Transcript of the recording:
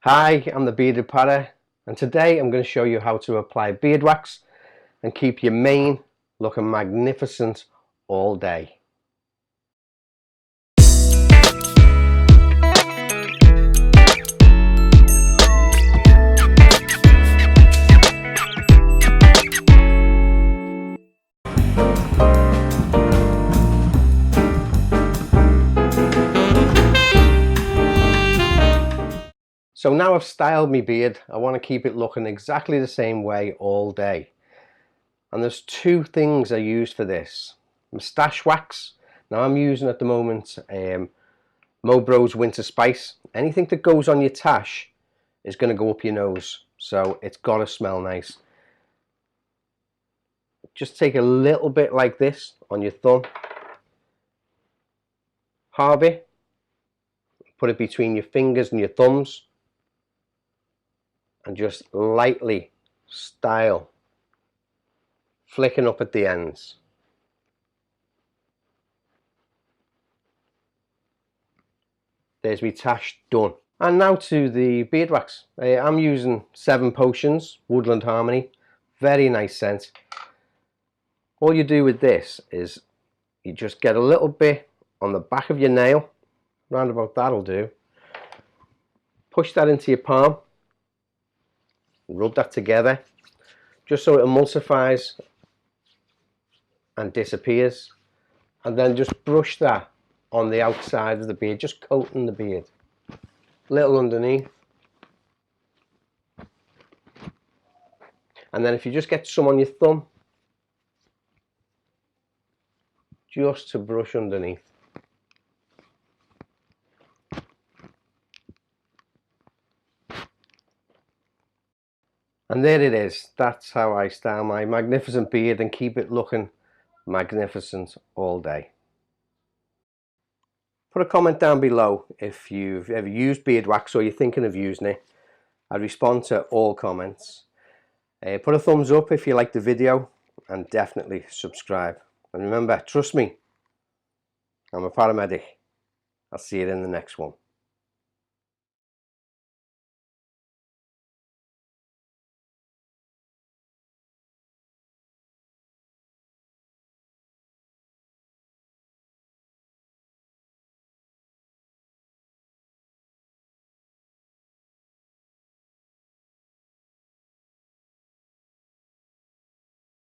Hi, I'm the Bearded Parrot, and today I'm going to show you how to apply beard wax and keep your mane looking magnificent all day. So now I've styled my beard, I want to keep it looking exactly the same way all day. And there's two things I use for this. Moustache wax. Now I'm using at the moment Mobro's Winter Spice. Anything that goes on your tash is going to go up your nose, so it's got to smell nice. Just take a little bit like this on your thumb, halve it, put it between your fingers and your thumbs, and just lightly style, flicking up at the ends. There's my tash done. And now to the beard wax. I'm using 7 Potions Woodland Harmony, very nice scent. All you do with this is you just get a little bit on the back of your nail, round about that'll do. Push that into your palm, rub that together just so it emulsifies and disappears, and then just brush that on the outside of the beard, just coating the beard, little underneath. And then if you just get some on your thumb, just to brush underneath. And there it is. That's how I style my magnificent beard and keep it looking magnificent all day. Put a comment down below if you've ever used beard wax or you're thinking of using it. I respond to all comments. Put a thumbs up if you like the video, and definitely subscribe. And remember, trust me, I'm a paramedic. I'll see you in the next one.